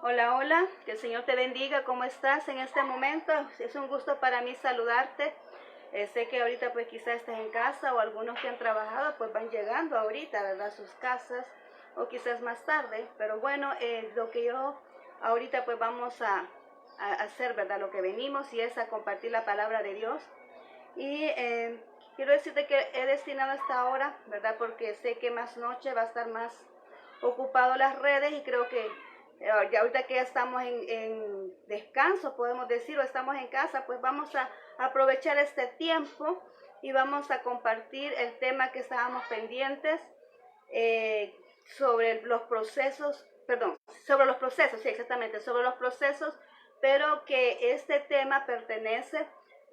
Hola, hola, que el Señor te bendiga. ¿Cómo estás en este momento? Es un gusto para mí saludarte. Sé que ahorita pues quizás estás en casa o algunos que han trabajado pues van llegando ahorita, ¿verdad? A sus casas o quizás más tarde. Pero bueno, lo que yo ahorita pues vamos a hacer, ¿verdad? Lo que venimos y es a compartir la palabra de Dios. Y quiero decirte que he destinado esta hora, ¿verdad? Porque sé que más noche va a estar más ocupado las redes y creo que ya ahorita que ya estamos en descanso, podemos decir, o estamos en casa, pues vamos a aprovechar este tiempo y vamos a compartir el tema que estábamos pendientes sobre los procesos, sobre los procesos, sí, exactamente, sobre los procesos, pero que este tema pertenece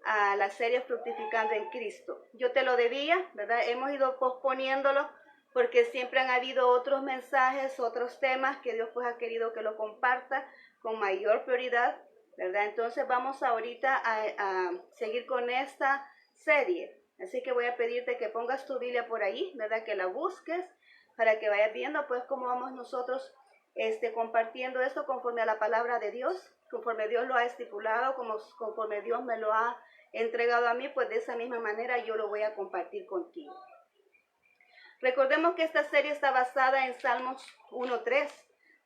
a la serie Fructificando en Cristo. Yo te lo debía, ¿verdad? Hemos ido posponiéndolo porque siempre han habido otros mensajes, otros temas que Dios pues ha querido que lo comparta con mayor prioridad, ¿verdad? Entonces vamos ahorita a seguir con esta serie. Así que voy a pedirte que pongas tu Biblia por ahí, ¿verdad? Que la busques para que vayas viendo pues cómo vamos nosotros compartiendo esto conforme a la palabra de Dios, conforme Dios lo ha estipulado, conforme Dios me lo ha entregado a mí, pues de esa misma manera yo lo voy a compartir contigo. Recordemos que esta serie está basada en Salmos 1:3.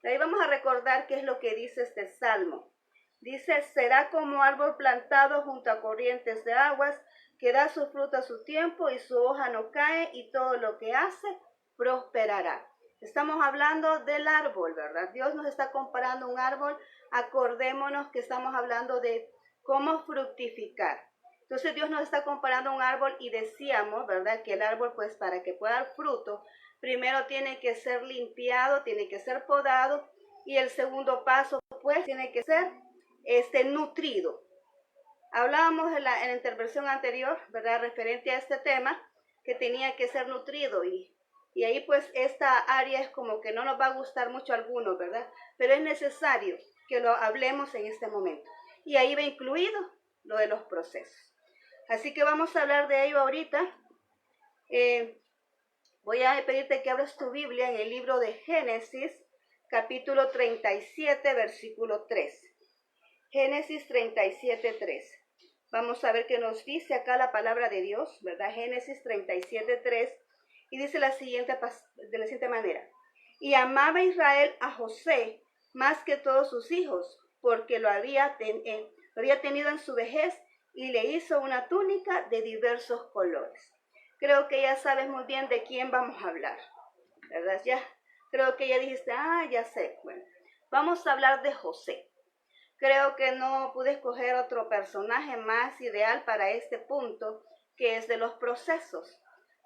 De ahí vamos a recordar qué es lo que dice este salmo. Dice, será como árbol plantado junto a corrientes de aguas, que da su fruto a su tiempo y su hoja no cae, y todo lo que hace prosperará. Estamos hablando del árbol, ¿verdad? Dios nos está comparando un árbol. Acordémonos que estamos hablando de cómo fructificar. Entonces Dios nos está comparando un árbol y decíamos, ¿verdad? Que el árbol, pues para que pueda dar fruto, primero tiene que ser limpiado, tiene que ser podado, y el segundo paso, pues, tiene que ser nutrido. Hablábamos en la intervención anterior, ¿verdad? Referente a este tema, que tenía que ser nutrido, y ahí pues esta área es como que no nos va a gustar mucho a algunos, ¿verdad? Pero es necesario que lo hablemos en este momento. Y ahí va incluido lo de los procesos. Así que vamos a hablar de ello ahorita. Voy a pedirte que abras tu Biblia en el libro de Génesis, capítulo 37, versículo 3. Génesis 37, 3. Vamos a ver qué nos dice acá la palabra de Dios, ¿verdad? Génesis 37, 3. Y dice de la siguiente manera. Y amaba Israel a José más que todos sus hijos, porque lo había tenido en su vejez, y le hizo una túnica de diversos colores. Creo que ya sabes muy bien de quién vamos a hablar, ¿verdad? Ya, creo que ya dijiste, ya sé. Bueno, vamos a hablar de José. Creo que no pude escoger otro personaje más ideal para este punto, que es de los procesos.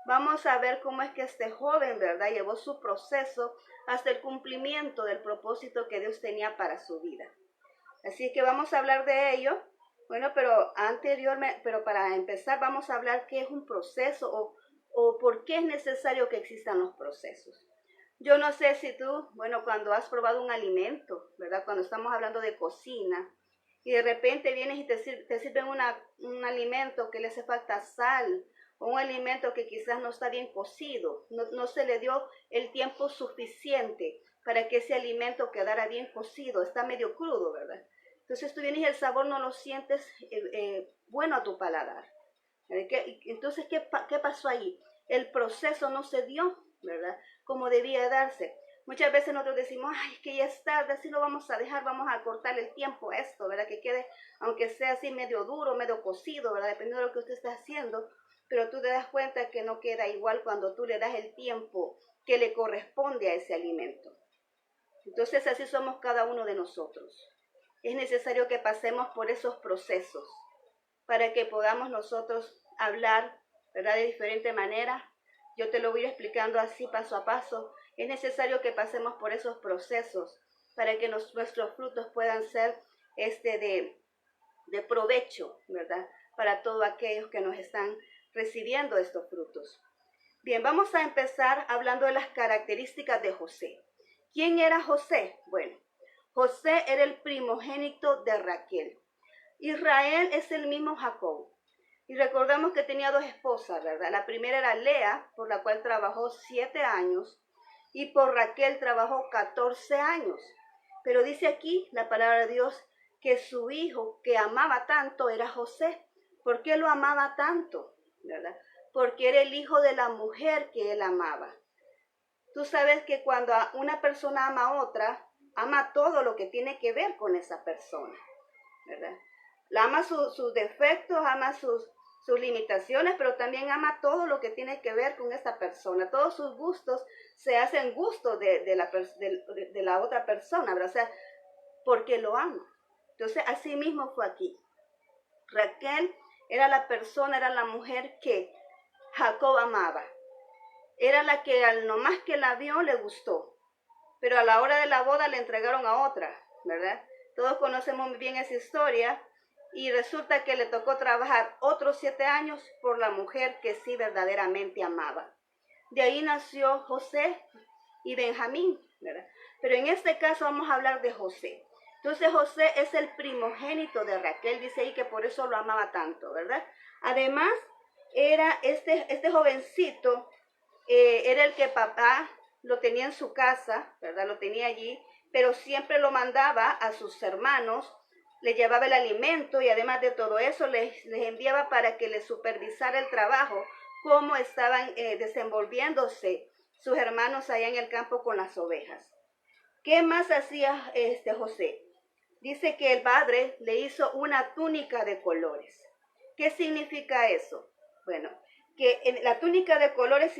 Vamos a ver cómo es que este joven, ¿verdad?, llevó su proceso hasta el cumplimiento del propósito que Dios tenía para su vida. Así que vamos a hablar de ello. Bueno, pero para empezar vamos a hablar qué es un proceso o por qué es necesario que existan los procesos. Yo no sé si tú, bueno, cuando has probado un alimento, ¿verdad? Cuando estamos hablando de cocina y de repente vienes y te sirven un alimento que le hace falta sal, o un alimento que quizás no está bien cocido, no se le dio el tiempo suficiente para que ese alimento quedara bien cocido, está medio crudo, ¿verdad? Entonces tú vienes y el sabor no lo sientes bueno a tu paladar. Entonces, ¿qué pasó ahí? El proceso no se dio, ¿verdad?, como debía darse. Muchas veces nosotros decimos, es que ya es tarde, así lo vamos a dejar, vamos a cortar el tiempo a esto, ¿verdad? Que quede, aunque sea así medio duro, medio cocido, ¿verdad? Dependiendo de lo que usted está haciendo, pero tú te das cuenta que no queda igual cuando tú le das el tiempo que le corresponde a ese alimento. Entonces, así somos cada uno de nosotros. Es necesario que pasemos por esos procesos para que podamos nosotros hablar, ¿verdad?, de diferente manera. Yo te lo voy explicando así paso a paso. Es necesario que pasemos por esos procesos para que nuestros frutos puedan ser de provecho, ¿verdad?, para todos aquellos que nos están recibiendo estos frutos. Bien, vamos a empezar hablando de las características de José. ¿Quién era José? Bueno, José era el primogénito de Raquel. Israel es el mismo Jacob. Y recordamos que tenía dos esposas, ¿verdad? La primera era Lea, por la cual trabajó 7 años, y por Raquel trabajó 14 años. Pero dice aquí la palabra de Dios que su hijo que amaba tanto era José. ¿Por qué lo amaba tanto? ¿Verdad? Porque era el hijo de la mujer que él amaba. Tú sabes que cuando una persona ama a otra, ama todo lo que tiene que ver con esa persona, ¿verdad? La ama sus defectos, ama sus limitaciones, pero también ama todo lo que tiene que ver con esa persona. Todos sus gustos se hacen gustos de la otra persona, ¿verdad? O sea, porque lo ama. Entonces, así mismo fue aquí. Raquel era la persona, era la mujer que Jacob amaba. Era la que al nomás que la vio le gustó. Pero a la hora de la boda le entregaron a otra, ¿verdad? Todos conocemos muy bien esa historia. Y resulta que le tocó trabajar otros 7 años por la mujer que sí verdaderamente amaba. De ahí nació José y Benjamín, ¿verdad? Pero en este caso vamos a hablar de José. Entonces José es el primogénito de Raquel, dice ahí que por eso lo amaba tanto, ¿verdad? Además, era este jovencito, era el que papá lo tenía en su casa, ¿verdad? Lo tenía allí, pero siempre lo mandaba a sus hermanos, le llevaba el alimento y además de todo eso les enviaba para que les supervisara el trabajo, cómo estaban desenvolviéndose sus hermanos allá en el campo con las ovejas. ¿Qué más hacía José? Dice que el padre le hizo una túnica de colores. ¿Qué significa eso? Bueno, que la túnica de colores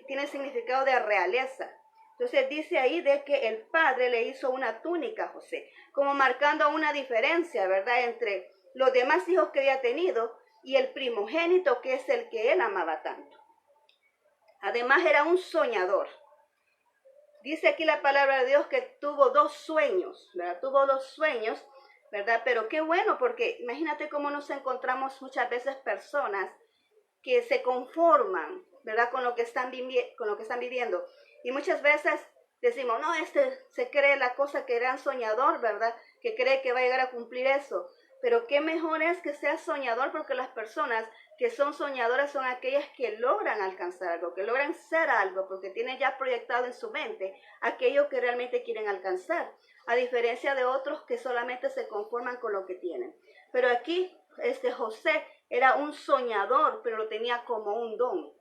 tiene significado de realeza. Entonces dice ahí de que el padre le hizo una túnica a José, como marcando una diferencia, ¿verdad?, entre los demás hijos que había tenido y el primogénito, que es el que él amaba tanto. Además era un soñador. Dice aquí la palabra de Dios que tuvo 2 sueños, ¿verdad? Tuvo 2 sueños, ¿verdad? Pero qué bueno, porque imagínate cómo nos encontramos muchas veces personas que se conforman, ¿verdad?, con lo que están viviendo. Y muchas veces decimos, no, se cree la cosa que era un soñador, ¿verdad?, que cree que va a llegar a cumplir eso. Pero qué mejor es que sea soñador, porque las personas que son soñadoras son aquellas que logran alcanzar algo, que logran ser algo, porque tienen ya proyectado en su mente aquello que realmente quieren alcanzar, a diferencia de otros que solamente se conforman con lo que tienen. Pero aquí José era un soñador, pero lo tenía como un don.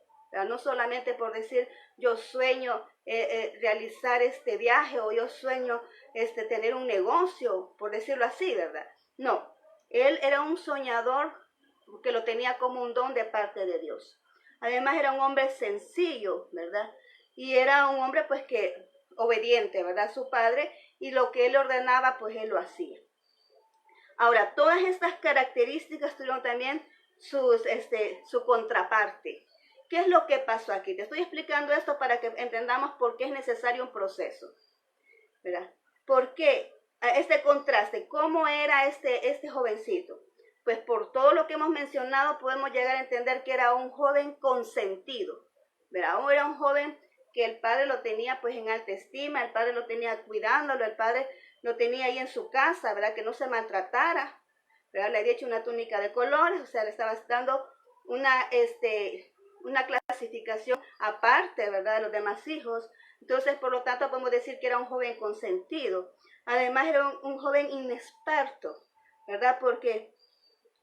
No solamente por decir, yo sueño realizar este viaje, o yo sueño tener un negocio, por decirlo así, ¿verdad? No, él era un soñador que lo tenía como un don de parte de Dios. Además era un hombre sencillo, ¿verdad? Y era un hombre pues que obediente, ¿verdad?, a su padre, y lo que él ordenaba pues él lo hacía. Ahora, todas estas características tuvieron también su contraparte. ¿Qué es lo que pasó aquí? Te estoy explicando esto para que entendamos por qué es necesario un proceso, ¿verdad? ¿Por qué este contraste? ¿Cómo era este jovencito? Pues por todo lo que hemos mencionado podemos llegar a entender que era un joven consentido, ¿verdad? Era un joven que el padre lo tenía pues en alta estima, el padre lo tenía cuidándolo, el padre lo tenía ahí en su casa, ¿verdad?, que no se maltratara, ¿verdad? Le había hecho una túnica de colores, o sea, le estaba dando una clasificación aparte, ¿verdad?, de los demás hijos. Entonces, por lo tanto, podemos decir que era un joven consentido. Además, era un joven inexperto, ¿verdad?, porque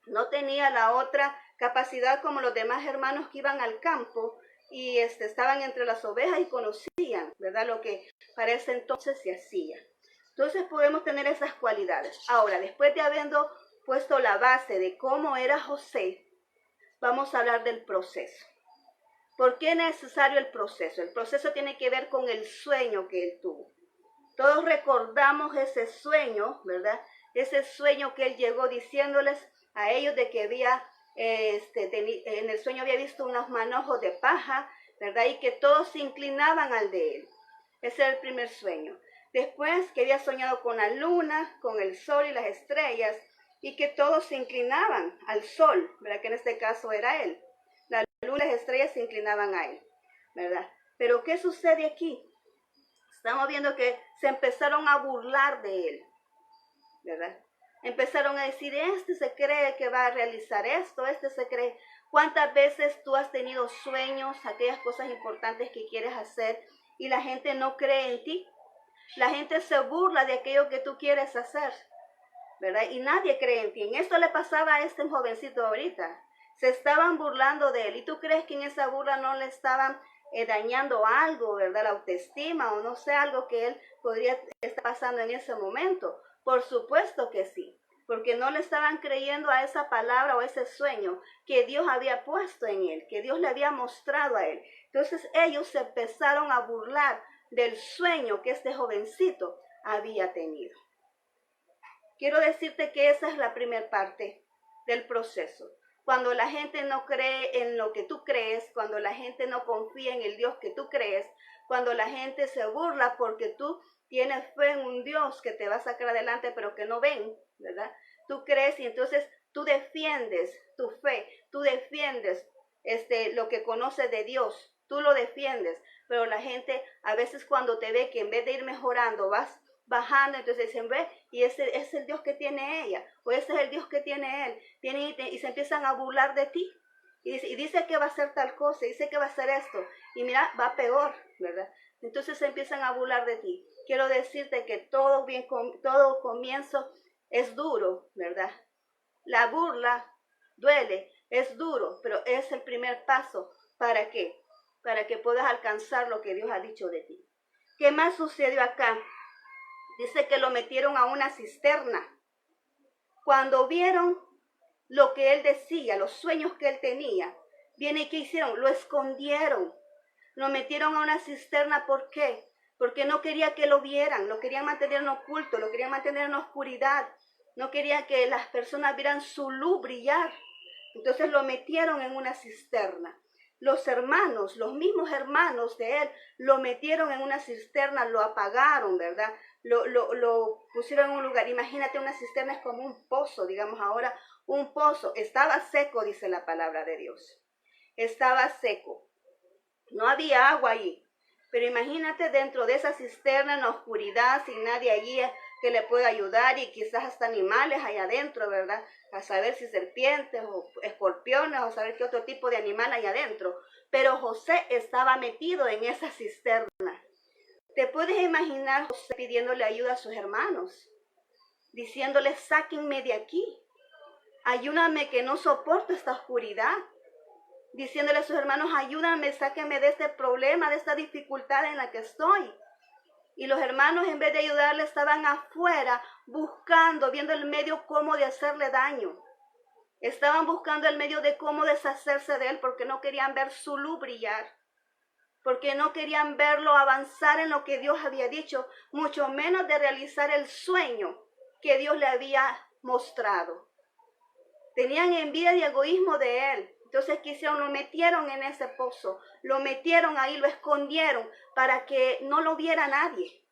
no tenía la otra capacidad como los demás hermanos que iban al campo y estaban entre las ovejas y conocían, ¿verdad?, lo que para ese entonces se hacía. Entonces podemos tener esas cualidades. Ahora, después de habiendo puesto la base de cómo era José, vamos a hablar del proceso. ¿Por qué es necesario el proceso? El proceso tiene que ver con el sueño que él tuvo. Todos recordamos ese sueño, ¿verdad? Ese sueño que él llegó diciéndoles a ellos de que en el sueño había visto unos manojos de paja, ¿verdad? Y que todos se inclinaban al de él. Ese era el primer sueño. Después que había soñado con la luna, con el sol y las estrellas, y que todos se inclinaban al sol, ¿verdad?, que en este caso era él. La luna y las estrellas se inclinaban a él, ¿verdad? Pero ¿qué sucede aquí? Estamos viendo que se empezaron a burlar de él. ¿verdad? Empezaron a decir, este se cree que va a realizar esto, este se cree. ¿Cuántas veces tú has tenido sueños, aquellas cosas importantes que quieres hacer y la gente no cree en ti? La gente se burla de aquello que tú quieres hacer, ¿verdad? Y nadie cree en ti. En esto le pasaba a este jovencito ahorita. Se estaban burlando de él. ¿Y tú crees que en esa burla no le estaban dañando algo, ¿verdad? La autoestima o no sé, algo que él podría estar pasando en ese momento? Por supuesto que sí. Porque no le estaban creyendo a esa palabra o a ese sueño que Dios había puesto en él, que Dios le había mostrado a él. Entonces ellos se empezaron a burlar del sueño que este jovencito había tenido. Quiero decirte que esa es la primera parte del proceso. Cuando la gente no cree en lo que tú crees, cuando la gente no confía en el Dios que tú crees, cuando la gente se burla porque tú tienes fe en un Dios que te va a sacar adelante, pero que no ven, ¿verdad? Tú crees y entonces tú defiendes tu fe, tú defiendes lo que conoces de Dios, tú lo defiendes, pero la gente a veces cuando te ve que en vez de ir mejorando vas bajando, entonces dicen, ve, y ese es el Dios que tiene ella, o ese es el Dios que tiene él, y se empiezan a burlar de ti, y dice que va a hacer tal cosa, dice que va a hacer esto, y mira, va peor, ¿verdad? Entonces se empiezan a burlar de ti. Quiero decirte que todo comienzo es duro, ¿verdad? La burla duele, es duro, pero es el primer paso. ¿Para qué? Para que puedas alcanzar lo que Dios ha dicho de ti. ¿Qué más sucedió acá? Dice que lo metieron a una cisterna. Cuando vieron lo que él decía, los sueños que él tenía, viene y ¿qué hicieron? Lo escondieron. Lo metieron a una cisterna. ¿Por qué? Porque no quería que lo vieran, lo querían mantener en oculto, lo querían mantener en oscuridad. No quería que las personas vieran su luz brillar. Entonces lo metieron en una cisterna. Los hermanos, los mismos hermanos de él, lo metieron en una cisterna, lo apagaron, ¿verdad? Lo pusieron en un lugar. Imagínate, una cisterna es como un pozo, digamos ahora, un pozo. Estaba seco, dice la palabra de Dios. Estaba seco. No había agua allí. Pero imagínate dentro de esa cisterna, en la oscuridad, sin nadie allí que le pueda ayudar y quizás hasta animales allá adentro, ¿verdad? A saber si serpientes o escorpiones o saber qué otro tipo de animal hay adentro. Pero José estaba metido en esa cisterna. ¿Te puedes imaginar José pidiéndole ayuda a sus hermanos? Diciéndole, sáquenme de aquí. Ayúdame que no soporto esta oscuridad. Diciéndole a sus hermanos, ayúdame, sáquenme de este problema, de esta dificultad en la que estoy. Y los hermanos, en vez de ayudarle, estaban afuera buscando, viendo el medio cómo de hacerle daño. Estaban buscando el medio de cómo deshacerse de él porque no querían ver su luz brillar. Porque no querían verlo avanzar en lo que Dios había dicho, mucho menos de realizar el sueño que Dios le había mostrado. Tenían envidia y egoísmo de él. Entonces, ¿qué hicieron? Lo metieron en ese pozo, lo metieron ahí, lo escondieron para que no lo viera nadie.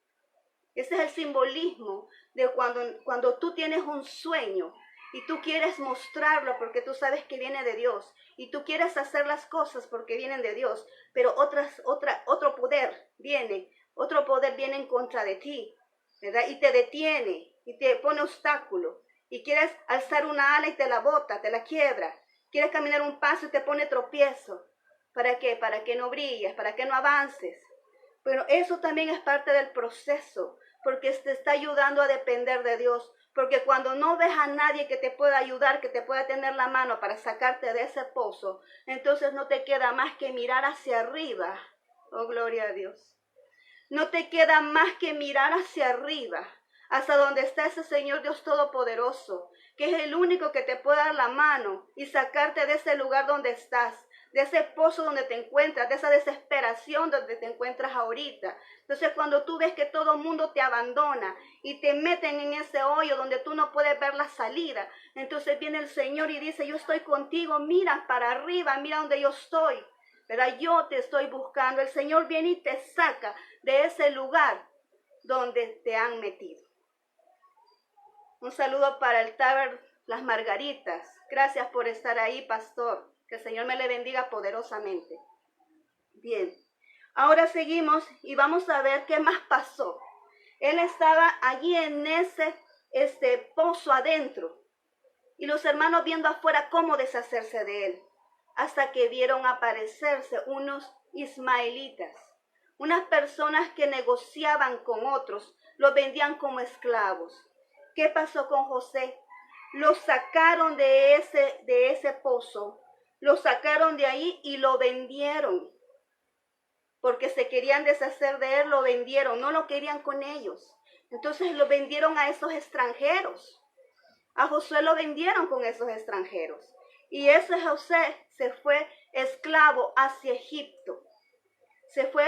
Ese es el simbolismo de cuando tú tienes un sueño y tú quieres mostrarlo porque tú sabes que viene de Dios y tú quieres hacer las cosas porque vienen de Dios, pero otro poder viene en contra de ti, ¿verdad? Y te detiene y te pone obstáculo y quieres alzar una ala y te la bota, te la quiebra. Quieres caminar un paso y te pone tropiezo. ¿Para qué? Para que no brilles, para que no avances. Pero eso también es parte del proceso, porque te está ayudando a depender de Dios. Porque cuando no ves a nadie que te pueda ayudar, que te pueda tener la mano para sacarte de ese pozo, entonces no te queda más que mirar hacia arriba. Oh, gloria a Dios. No te queda más que mirar hacia arriba, hasta donde está ese Señor Dios Todopoderoso, que es el único que te puede dar la mano y sacarte de ese lugar donde estás, de ese pozo donde te encuentras, de esa desesperación donde te encuentras ahorita. Entonces, cuando tú ves que todo el mundo te abandona y te meten en ese hoyo donde tú no puedes ver la salida, entonces viene el Señor y dice, yo estoy contigo, mira para arriba, mira donde yo estoy, ¿verdad? Yo te estoy buscando. El Señor viene y te saca de ese lugar donde te han metido. Un saludo para el Taber Las Margaritas. Gracias por estar ahí, pastor. Que el Señor me le bendiga poderosamente. Bien, ahora seguimos y vamos a ver qué más pasó. Él estaba allí en ese pozo adentro. Y los hermanos viendo afuera cómo deshacerse de él, hasta que vieron aparecerse unos ismaelitas, unas personas que negociaban con otros, los vendían como esclavos. ¿Qué pasó con José? Lo sacaron de ese pozo, lo sacaron de ahí y lo vendieron. Porque se querían deshacer de él, lo vendieron, no lo querían con ellos. Entonces lo vendieron a esos extranjeros. A Josué lo vendieron con esos extranjeros. Y ese José se fue esclavo hacia Egipto. Se fue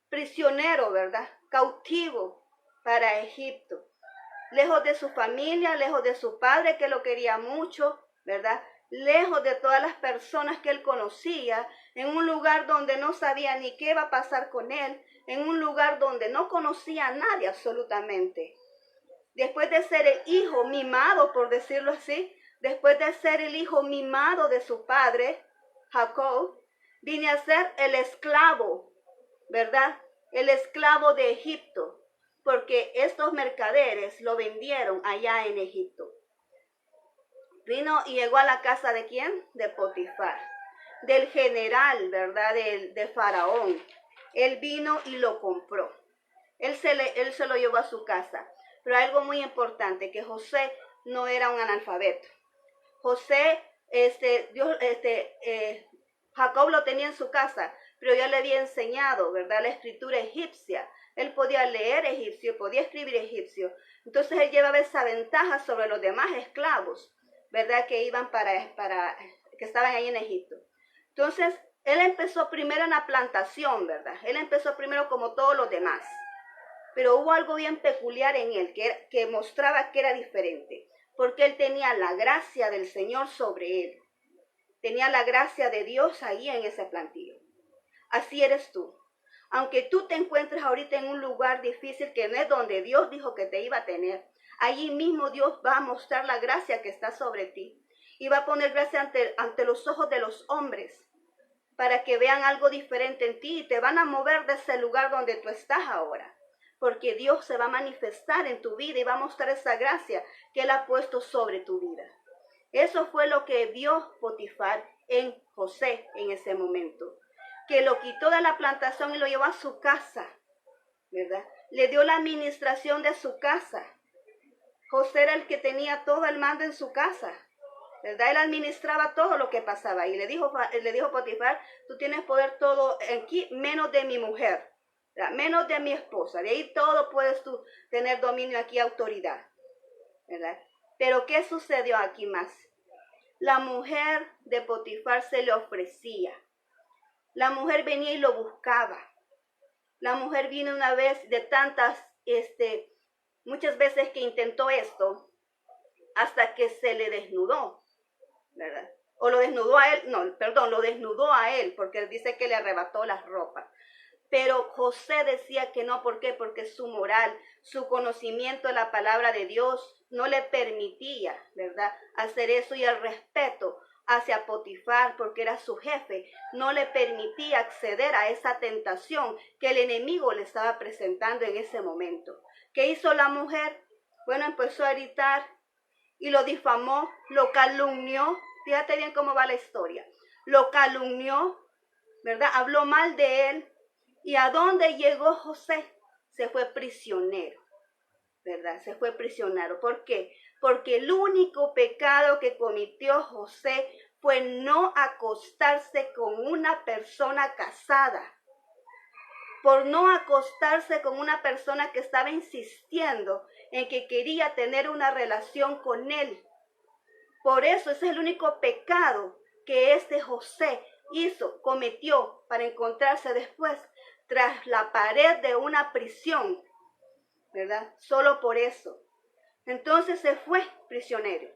prisionero, ¿verdad? Cautivo para Egipto. Lejos de su familia, lejos de su padre que lo quería mucho, ¿verdad? Lejos de todas las personas que él conocía, en un lugar donde no sabía ni qué iba a pasar con él, en un lugar donde no conocía a nadie absolutamente. Después de ser el hijo mimado, por decirlo así, después de ser el hijo mimado de su padre, Jacob, vine a ser el esclavo, ¿verdad? El esclavo de Egipto, porque estos mercaderes lo vendieron allá en Egipto. Vino y llegó a la casa ¿de quién? De Potifar, del general, ¿verdad? De Faraón. Él vino y lo compró. Él se lo llevó a su casa. Pero hay algo muy importante, que José no era un analfabeto. José, Jacob lo tenía en su casa, pero ya le había enseñado, ¿verdad? La escritura egipcia. Él podía leer egipcio, podía escribir egipcio. Entonces él llevaba esa ventaja sobre los demás esclavos, ¿verdad? Que iban que estaban ahí en Egipto. Entonces él empezó primero en la plantación, ¿verdad? Él empezó primero como todos los demás. Pero hubo algo bien peculiar en él, que mostraba que era diferente, porque él tenía la gracia del Señor sobre él. Tenía la gracia de Dios ahí en ese plantillo. Así eres tú. Aunque tú te encuentres ahorita en un lugar difícil que no es donde Dios dijo que te iba a tener, allí mismo Dios va a mostrar la gracia que está sobre ti. Y va a poner gracia ante los ojos de los hombres, para que vean algo diferente en ti y te van a mover de ese lugar donde tú estás ahora. Porque Dios se va a manifestar en tu vida y va a mostrar esa gracia que Él ha puesto sobre tu vida. Eso fue lo que vio Potifar en José en ese momento, que lo quitó de la plantación y lo llevó a su casa, ¿verdad? Le dio la administración de su casa. José era el que tenía todo el mando en su casa, ¿verdad? Él administraba todo lo que pasaba y le dijo Potifar, tú tienes poder todo aquí menos de mi mujer, ¿verdad? Menos de mi esposa, de ahí todo puedes tú tener dominio aquí, autoridad, ¿verdad? Pero ¿qué sucedió aquí más? La mujer de Potifar se le ofrecía. La mujer venía y lo buscaba. La mujer vino una vez de tantas, muchas veces que intentó esto, hasta que se le desnudó, ¿verdad? O lo desnudó a él, no, perdón, lo desnudó a él, porque él dice que le arrebató las ropas. Pero José decía que no, ¿por qué? Porque su moral, su conocimiento de la palabra de Dios no le permitía, ¿verdad?, hacer eso, y el respeto hacia Potifar, porque era su jefe, no le permitía acceder a esa tentación que el enemigo le estaba presentando en ese momento. ¿Qué hizo la mujer? Bueno, empezó a gritar y lo difamó, lo calumnió. Fíjate bien cómo va la historia. Lo calumnió, ¿verdad? Habló mal de él. ¿Y a dónde llegó José? Se fue prisionero, ¿verdad? Se fue prisionero. ¿Por qué? Porque el único pecado que cometió José fue no acostarse con una persona casada. Por no acostarse con una persona que estaba insistiendo en que quería tener una relación con él. Por eso ese es el único pecado que José cometió para encontrarse después tras la pared de una prisión, ¿verdad? Solo por eso. Entonces se fue prisionero.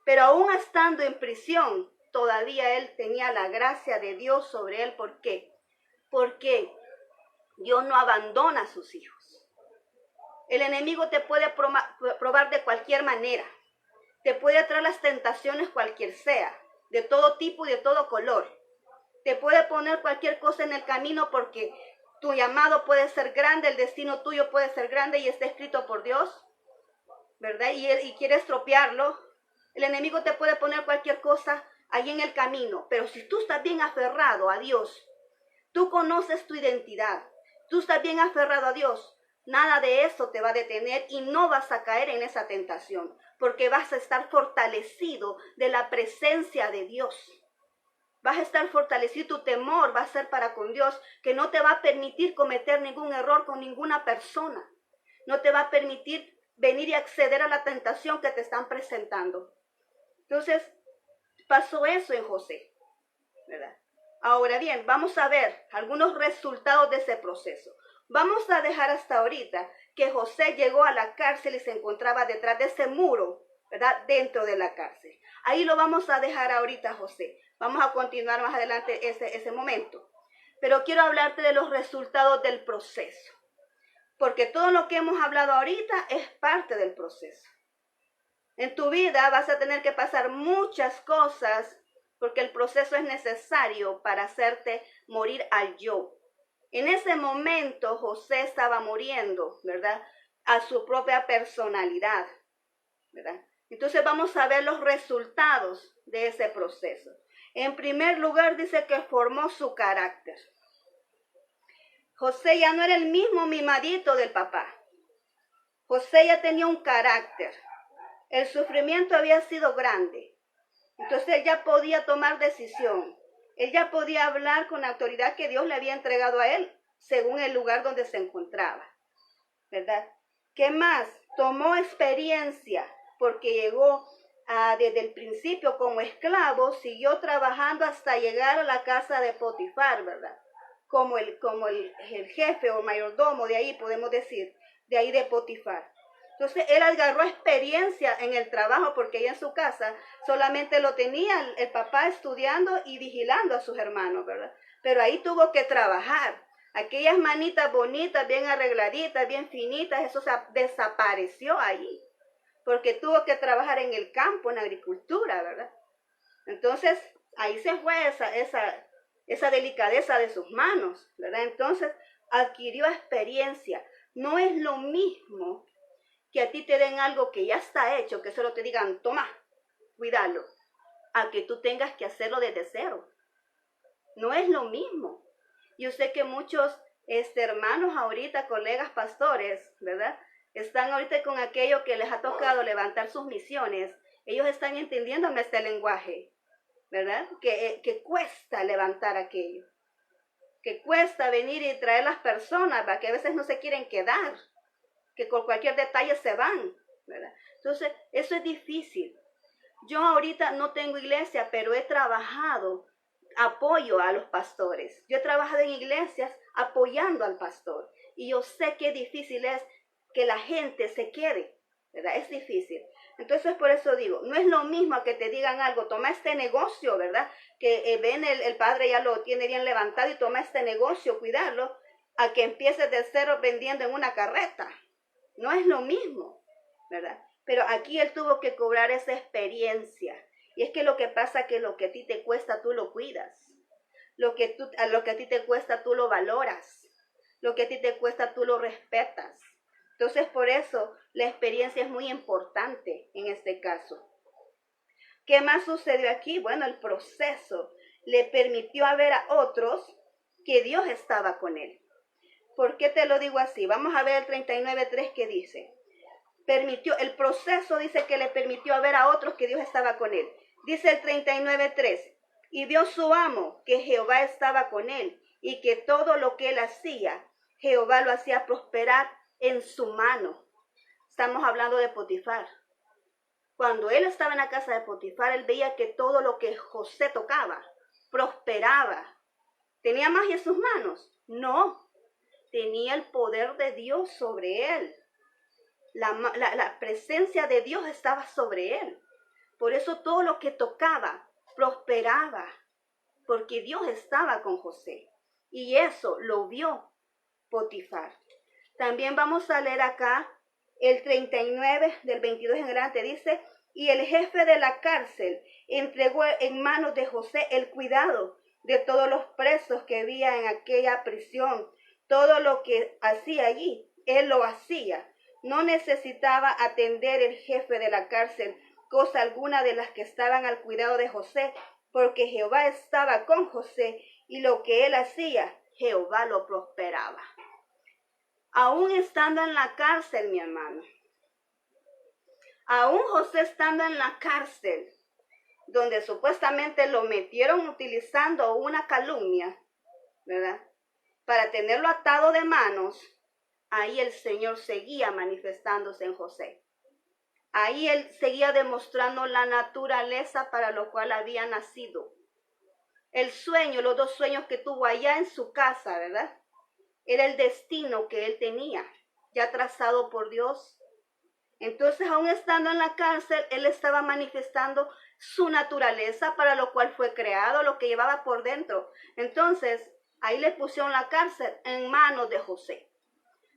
Pero aún estando en prisión, todavía él tenía la gracia de Dios sobre él. ¿Por qué? Porque Dios no abandona a sus hijos. El enemigo te puede probar de cualquier manera. Te puede traer las tentaciones cualquier sea, de todo tipo y de todo color. Te puede poner cualquier cosa en el camino porque tu llamado puede ser grande, el destino tuyo puede ser grande y está escrito por Dios. ¿verdad? Y quiere estropearlo, el enemigo te puede poner cualquier cosa ahí en el camino. Pero si tú estás bien aferrado a Dios, tú conoces tu identidad, tú estás bien aferrado a Dios, nada de eso te va a detener y no vas a caer en esa tentación, porque vas a estar fortalecido de la presencia de Dios. Vas a estar fortalecido, tu temor va a ser para con Dios, que no te va a permitir cometer ningún error con ninguna persona. No te va a permitir venir y acceder a la tentación que te están presentando. Entonces, pasó eso en José, ¿verdad? Ahora bien, vamos a ver algunos resultados de ese proceso. Vamos a dejar hasta ahorita que José llegó a la cárcel y se encontraba detrás de ese muro, ¿verdad? Dentro de la cárcel. Ahí lo vamos a dejar ahorita, José. Vamos a continuar más adelante ese momento. Pero quiero hablarte de los resultados del proceso. Porque todo lo que hemos hablado ahorita es parte del proceso. En tu vida vas a tener que pasar muchas cosas porque el proceso es necesario para hacerte morir al yo. En ese momento José estaba muriendo, ¿verdad? A su propia personalidad, ¿verdad? Entonces vamos a ver los resultados de ese proceso. En primer lugar dice que formó su carácter. José ya no era el mismo mimadito del papá. José ya tenía un carácter. El sufrimiento había sido grande. Entonces él ya podía tomar decisión. Él ya podía hablar con la autoridad que Dios le había entregado a él, según el lugar donde se encontraba. ¿Verdad? ¿Qué más? Tomó experiencia, porque llegó desde el principio como esclavo, siguió trabajando hasta llegar a la casa de Potifar, ¿verdad? Como el jefe o mayordomo de ahí, podemos decir, de ahí de Potifar. Entonces él agarró experiencia en el trabajo porque ella en su casa solamente lo tenía el papá estudiando y vigilando a sus hermanos, ¿verdad? Pero ahí tuvo que trabajar. Aquellas manitas bonitas, bien arregladitas, bien finitas, eso desapareció ahí. Porque tuvo que trabajar en el campo, en la agricultura, ¿verdad? Entonces ahí se fue esa delicadeza de sus manos, ¿verdad? Entonces adquirió experiencia. No es lo mismo que a ti te den algo que ya está hecho, que solo te digan, toma, cuídalo, a que tú tengas que hacerlo desde cero. No es lo mismo. Yo sé que muchos hermanos ahorita, colegas pastores, ¿verdad? Están ahorita con aquello que les ha tocado levantar sus misiones. Ellos están entendiéndome este lenguaje, ¿verdad? Que cuesta levantar aquello. Que cuesta venir y traer las personas, ¿verdad? Que a veces no se quieren quedar. Que con cualquier detalle se van, ¿verdad? Entonces, eso es difícil. Yo ahorita no tengo iglesia, pero he trabajado, apoyo a los pastores. Yo he trabajado en iglesias apoyando al pastor. Y yo sé qué difícil es que la gente se quede, ¿verdad? Es difícil. Entonces, por eso digo, no es lo mismo que te digan algo, toma este negocio, ¿verdad? Que ven el padre ya lo tiene bien levantado y toma este negocio, cuidarlo, a que empieces de cero vendiendo en una carreta. No es lo mismo, ¿verdad? Pero aquí él tuvo que cobrar esa experiencia. Y es que lo que pasa es que lo que a ti te cuesta, tú lo cuidas. Lo que a ti te cuesta, tú lo valoras. Lo que a ti te cuesta, tú lo respetas. Entonces, por eso, la experiencia es muy importante en este caso. ¿Qué más sucedió aquí? Bueno, el proceso le permitió ver a otros que Dios estaba con él. ¿Por qué te lo digo así? Vamos a ver el 39:3 que dice. El proceso dice que le permitió ver a otros que Dios estaba con él. Dice el 39:3. Y vio su amo que Jehová estaba con él y que todo lo que él hacía, Jehová lo hacía prosperar en su mano. Estamos hablando de Potifar. Cuando él estaba en la casa de Potifar, él veía que todo lo que José tocaba prosperaba. ¿Tenía magia en sus manos? No. Tenía el poder de Dios sobre él. La presencia de Dios estaba sobre él. Por eso todo lo que tocaba prosperaba. Porque Dios estaba con José. Y eso lo vio Potifar. También vamos a leer acá el 39 del 22 en adelante. Dice, y el jefe de la cárcel entregó en manos de José el cuidado de todos los presos que había en aquella prisión. Todo lo que hacía allí, él lo hacía. No necesitaba atender el jefe de la cárcel cosa alguna de las que estaban al cuidado de José, porque Jehová estaba con José y lo que él hacía, Jehová lo prosperaba. Aún estando en la cárcel, mi hermano, aún José estando en la cárcel, donde supuestamente lo metieron utilizando una calumnia, ¿verdad? Para tenerlo atado de manos, ahí el Señor seguía manifestándose en José. Ahí él seguía demostrando la naturaleza para lo cual había nacido. El sueño, los dos sueños que tuvo allá en su casa, ¿verdad? Era el destino que él tenía, ya trazado por Dios. Entonces, aún estando en la cárcel, él estaba manifestando su naturaleza para lo cual fue creado, lo que llevaba por dentro. Entonces, ahí le pusieron la cárcel en manos de José.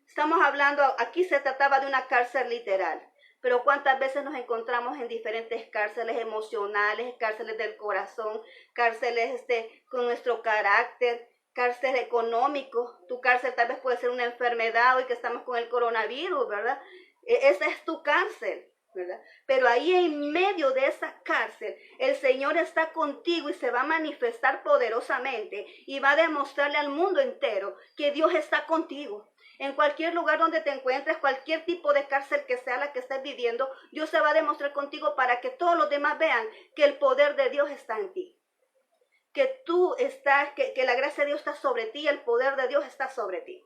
Estamos hablando, aquí se trataba de una cárcel literal, pero cuántas veces nos encontramos en diferentes cárceles emocionales, cárceles del corazón, cárceles con nuestro carácter, cárcel económico. Tu cárcel tal vez puede ser una enfermedad, hoy que estamos con el coronavirus, ¿verdad? Esa es tu cárcel, ¿verdad? Pero ahí en medio de esa cárcel, el Señor está contigo y se va a manifestar poderosamente y va a demostrarle al mundo entero que Dios está contigo. En cualquier lugar donde te encuentres, cualquier tipo de cárcel que sea la que estés viviendo, Dios se va a demostrar contigo para que todos los demás vean que el poder de Dios está en ti. Que tú estás, que la gracia de Dios está sobre ti, el poder de Dios está sobre ti.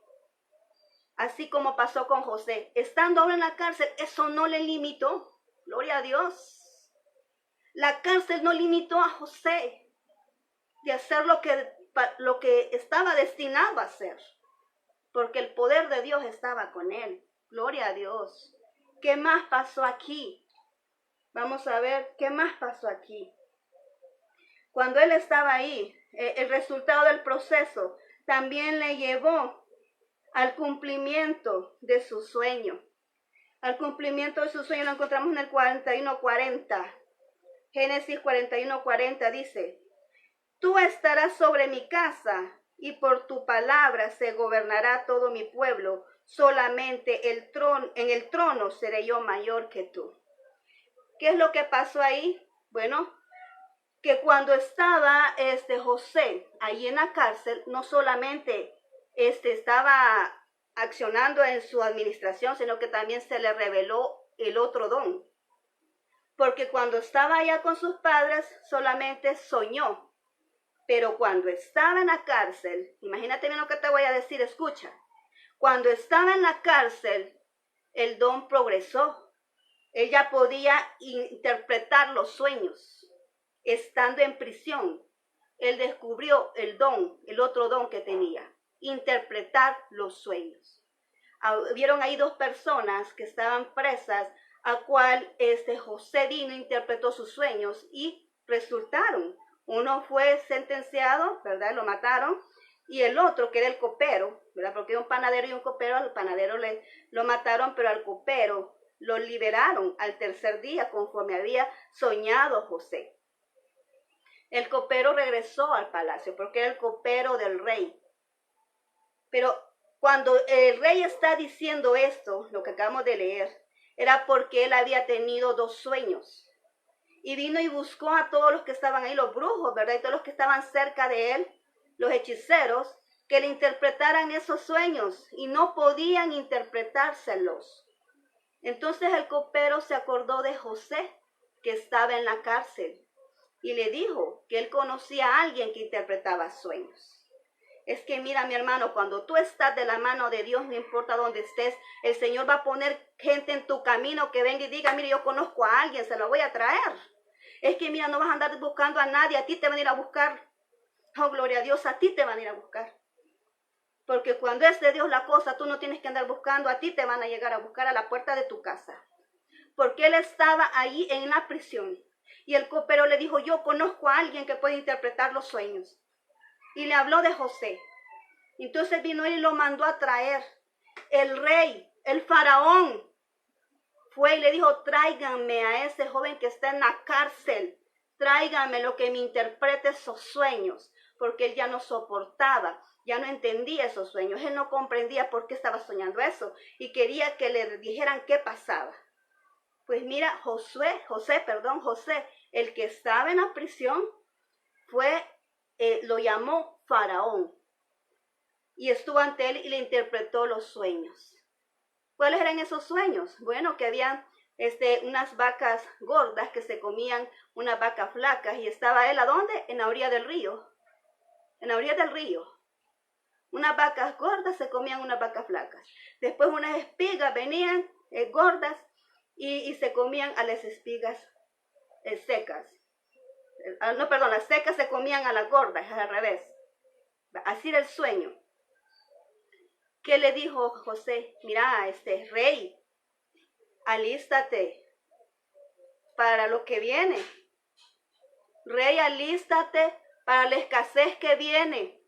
Así como pasó con José. Estando ahora en la cárcel, eso no le limitó. Gloria a Dios. La cárcel no limitó a José de hacer lo que estaba destinado a hacer. Porque el poder de Dios estaba con él. Gloria a Dios. ¿Qué más pasó aquí? Vamos a ver qué más pasó aquí. Cuando él estaba ahí, el resultado del proceso también le llevó al cumplimiento de su sueño. Al cumplimiento de su sueño lo encontramos en el 41:40. Génesis 41:40 dice: Tú estarás sobre mi casa, y por tu palabra se gobernará todo mi pueblo. Solamente en el trono seré yo mayor que tú. ¿Qué es lo que pasó ahí? Bueno, que cuando estaba José ahí en la cárcel, no solamente estaba accionando en su administración, sino que también se le reveló el otro don. Porque cuando estaba allá con sus padres, solamente soñó. Pero cuando estaba en la cárcel, imagínate bien lo que te voy a decir, escucha. Cuando estaba en la cárcel, el don progresó. Ella podía interpretar los sueños. Estando en prisión, él descubrió el don, el otro don que tenía, interpretar los sueños. Vieron ahí dos personas que estaban presas, a cual José vino, interpretó sus sueños y resultaron. Uno fue sentenciado, ¿verdad? Lo mataron. Y el otro, que era el copero, ¿verdad? Porque un panadero y un copero, al panadero lo mataron, pero al copero lo liberaron al tercer día, conforme había soñado José. El copero regresó al palacio, porque era el copero del rey. Pero cuando el rey está diciendo esto, lo que acabamos de leer, era porque él había tenido dos sueños. Y vino y buscó a todos los que estaban ahí, los brujos, ¿verdad? Y todos los que estaban cerca de él, los hechiceros, que le interpretaran esos sueños y no podían interpretárselos. Entonces el copero se acordó de José, que estaba en la cárcel, y le dijo que él conocía a alguien que interpretaba sueños. Es que mira, mi hermano, cuando tú estás de la mano de Dios, no importa dónde estés, el Señor va a poner gente en tu camino que venga y diga: mire, yo conozco a alguien, se lo voy a traer. Es que mira, no vas a andar buscando a nadie, a ti te van a ir a buscar. Oh, gloria a Dios, a ti te van a ir a buscar. Porque cuando es de Dios la cosa, tú no tienes que andar buscando, a ti te van a llegar a buscar a la puerta de tu casa. Porque él estaba ahí en la prisión. Y el copero le dijo: yo conozco a alguien que puede interpretar los sueños. Y le habló de José. Entonces vino él y lo mandó a traer. El rey, el faraón, fue y le dijo: tráiganme a ese joven que está en la cárcel. Tráiganme lo que me interprete esos sueños. Porque él ya no soportaba ya no entendía esos sueños. Él no comprendía por qué estaba soñando eso y quería que le dijeran qué pasaba. Pues mira, José, el que estaba en la prisión, lo llamó Faraón y estuvo ante él y le interpretó los sueños. ¿Cuáles eran esos sueños? Bueno, que habían unas vacas gordas que se comían unas vacas flacas y estaba él, ¿a dónde? En la orilla del río. En la orilla del río. Unas vacas gordas se comían unas vacas flacas. Después unas espigas venían gordas y se comían a las espigas secas. No, perdón, las secas se comían a las gordas, al revés. Así era el sueño. ¿Qué le dijo José? Mira, rey, alístate para lo que viene. Rey, alístate para la escasez que viene.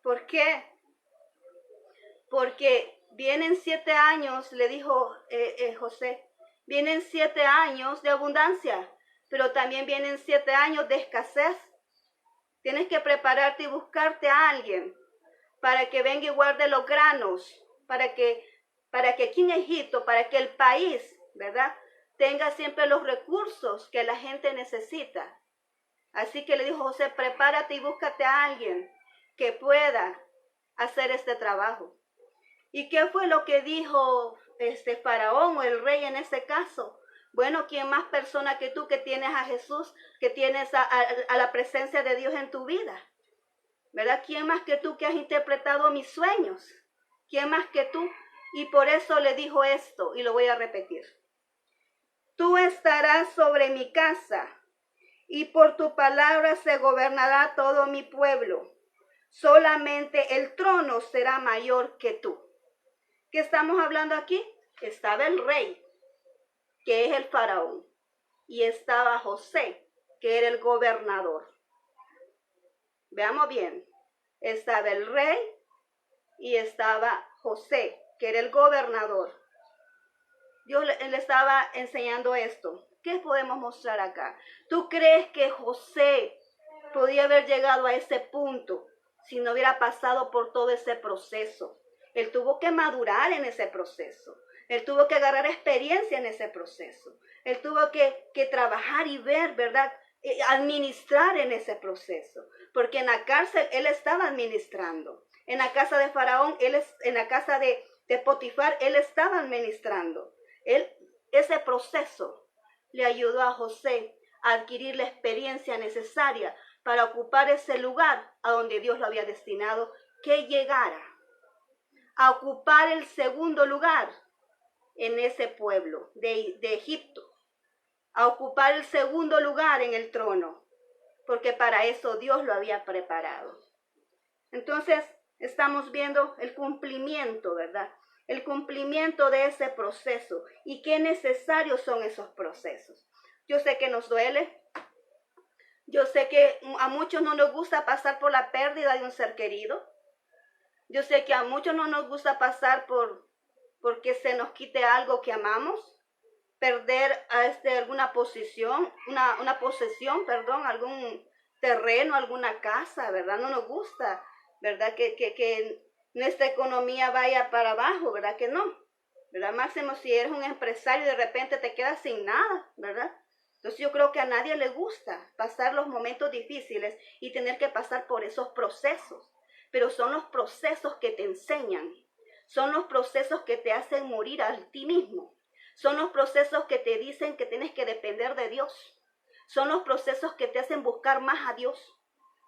¿Por qué? Porque vienen 7 años, le dijo José, vienen 7 años de abundancia, pero también vienen 7 años de escasez. Tienes que prepararte y buscarte a alguien para que venga y guarde los granos, para que aquí en Egipto, para que el país, ¿verdad?, tenga siempre los recursos que la gente necesita. Así que le dijo José, prepárate y búscate a alguien que pueda hacer este trabajo. ¿Y qué fue lo que dijo Faraón o el rey en ese caso? Bueno, ¿quién más persona que tú que tienes a Jesús, que tienes a la presencia de Dios en tu vida? ¿Verdad? ¿Quién más que tú que has interpretado mis sueños? ¿Quién más que tú? Y por eso le dijo esto, y lo voy a repetir. Tú estarás sobre mi casa, y por tu palabra se gobernará todo mi pueblo. Solamente el trono será mayor que tú. ¿Qué estamos hablando aquí? Estaba el rey, que es el faraón, y estaba José, que era el gobernador. Veamos bien, estaba el rey y estaba José, que era el gobernador. Dios le estaba enseñando esto. ¿Qué podemos mostrar acá? ¿Tú crees que José podía haber llegado a ese punto si no hubiera pasado por todo ese proceso? Él tuvo que madurar en ese proceso. Él tuvo que agarrar experiencia en ese proceso. Él tuvo que trabajar y ver, ¿verdad?, administrar en ese proceso. Porque en la cárcel él estaba administrando. En la casa de Faraón, en la casa de Potifar, él estaba administrando. Ese proceso le ayudó a José a adquirir la experiencia necesaria para ocupar ese lugar a donde Dios lo había destinado que llegara. A ocupar el segundo lugar en ese pueblo de Egipto. A ocupar el segundo lugar en el trono. Porque para eso Dios lo había preparado. Entonces, estamos viendo el cumplimiento, ¿verdad? El cumplimiento de ese proceso y qué necesarios son esos procesos. Yo sé que nos duele. Yo sé que a muchos no nos gusta pasar por la pérdida de un ser querido. Yo sé que a muchos no nos gusta pasar porque se nos quite algo que amamos. Perder alguna posición, una posesión, algún terreno, alguna casa, ¿verdad? No nos gusta, ¿verdad? Que nuestra economía vaya para abajo, ¿verdad? Que no, ¿verdad? Máximo si eres un empresario y de repente te quedas sin nada, ¿verdad? Entonces yo creo que a nadie le gusta pasar los momentos difíciles y tener que pasar por esos procesos, pero son los procesos que te enseñan, son los procesos que te hacen morir a ti mismo, son los procesos que te dicen que tienes que depender de Dios, son los procesos que te hacen buscar más a Dios.